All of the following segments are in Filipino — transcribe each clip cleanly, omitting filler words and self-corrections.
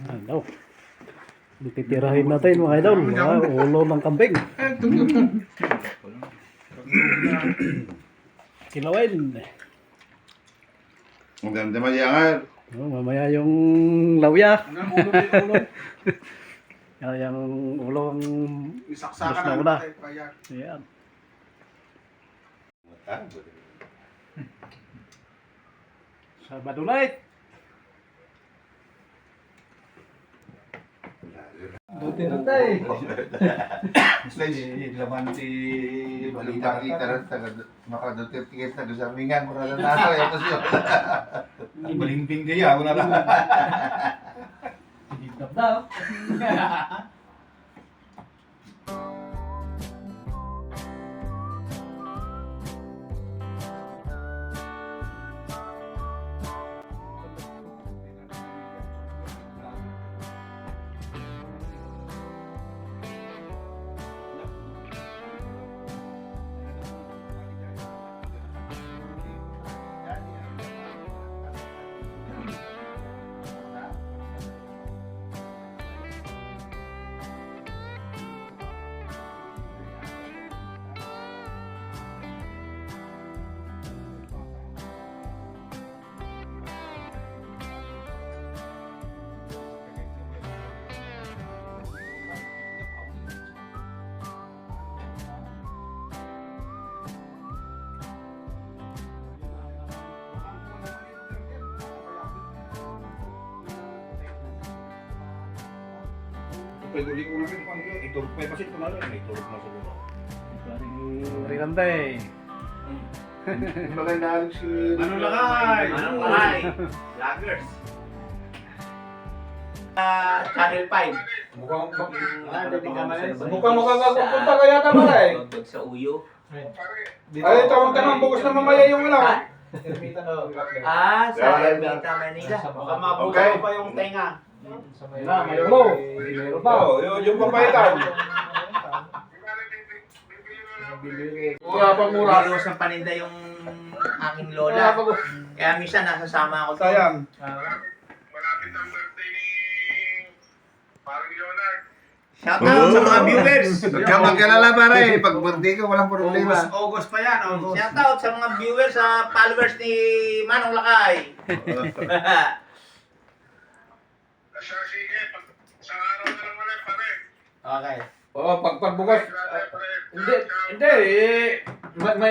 Ano? Titirahin natin mga idol. Ulo ng kambing. Kilawin. Ang ganda mayangar. Mamaya yung lawya. Ulo din ulo. Yung ulo ang Isaksakan na. na. Kaya. Ayan. Sabado night. Duty na tayo. Laman si balita-balita rin makadutir-tikit na sa mingan. Mura na nasa ito siya. Balimbing kaya ako na lang. Higap na. Pwede ko namin kung ano. Iturok pa yung pasit ko na lang. Iturok na siguro. Paring Rirante. Magandaan si... Ano lakay? Anong lahay? Vloggers. Channel 5. Mukhang Mukhang makakapunta kaya tama eh. Tugtog sa uyo. Ay, tawag ka naman. Bukas na mamaya yung ano. Sa Ermita, Manila. Baka mabukaw pa yung tenga. Meron pa. Yung papayitan. Mura pa mura. Biros ng paninda yung aking lola. Kaya minsan nasasama ako doon. Sayang. Malapit ang birthday ni Parang Leonard. Shoutout sa mga viewers. Huwag ka magkalala pare. Pag birthday ka, walang problema. August pa yan. August. Shoutout sa mga viewers, sa followers ni Manong Lakay. Siya, sige, sa araw na lang ulit, pare. Okay. Oo, pagbukas. Hindi,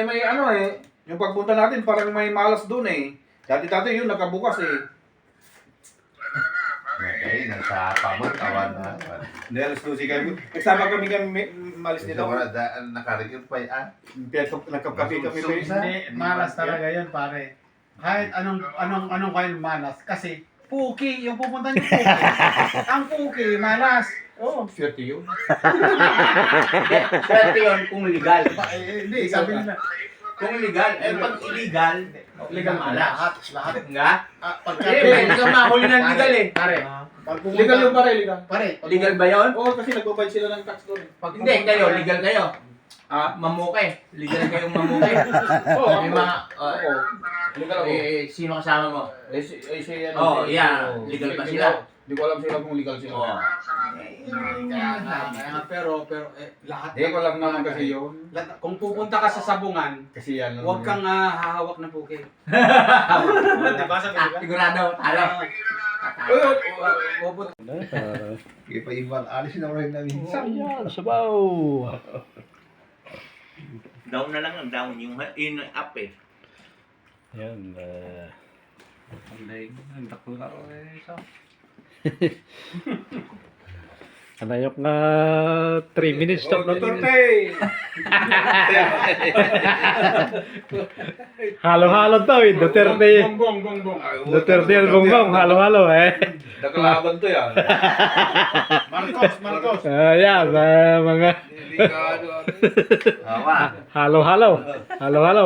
may ano eh. Yung pagpunta natin parang may malas doon eh. Dati yun nakabukas eh. Ay, nasa pamot, awan na. Hindi, alas 12 kami. Nagsama kami malis Hindi nito. wala daan nakarikit pa yan. Nagkape kami. Hindi, malas talaga yun, pare. Kahit anong kayo malas. Kasi, Puki, yung pupunta niyo Puki. Ang Puki, malas. Oo, 30 yun. Swerte yun kung legal. Hindi, sabi nila. Kung legal, pag illegal, legal malas. Lahat. Nga? Pagka, Eh, pwede kang mahuli ng legal eh. Pare, pag pumunta, Legal yung pare, legal. Pare, pag Legal ba yun? Oo, kasi nagbabayad sila ng tax doon. Hindi, kayo, legal kayo. Mamuke. Legal kayong mamuke. Oo, May mga, Oo. Legal ako. sino kasama mo? Siya yan. Oo, yeah. Legal ba sila? Hindi ko alam sila kung legal Oo. sila. kaya nga, pero lahat. Hindi ko lang naman kasi yun. Kung pupunta ka sa sabungan, Kasi yan. huwag kang hahawak ng Puki. Diba sabi Sigurado, talo. Sige pa ibang alis na rin na minsan. Ayan, sabaw. Down na lang ang down. Yung up eh. Ayan. Ang dako na isa. Anayok nga 3 minutes stop na to. Halo-halo to eh. Duterte. Bongbong. Duterte at Bongbong. Halo-halo eh. Nakalaban to yan. Marcos. Ayan, mga Awa. halo-halo. Halo-halo.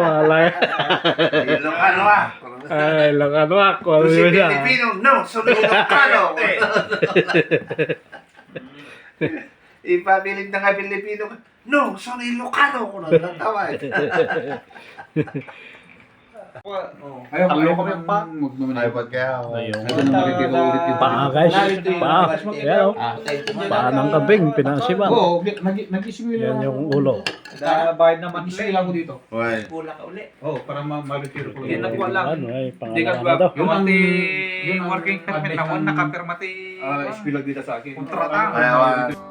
Ilocano ah. Ay, lang ano ako. Si Pilipino, no. So Ilocano. Ipabilig na nga Pilipino. No, so Ilocano. Ko natawa eh. Ayaw, Talo ayaw kami kami pa. iPod kaya. Ayun. Ito na makikita ulit yung Paa guys. Paa. Yan o. Paa ng kambing. Pinasiman. Oo, nag-isip nyo Yan yung ulo. Bayad naman. Nag-isip lang ko dito. Uy. Kulang ka uli. Oo, para ma-retiro ko. Yan ang wala. Ano ay Hindi ka pangalan na daw. pirmati yun ang working permit advice ako, ng- nakapirmati Ispilag dito sa akin. kontrata. Kaya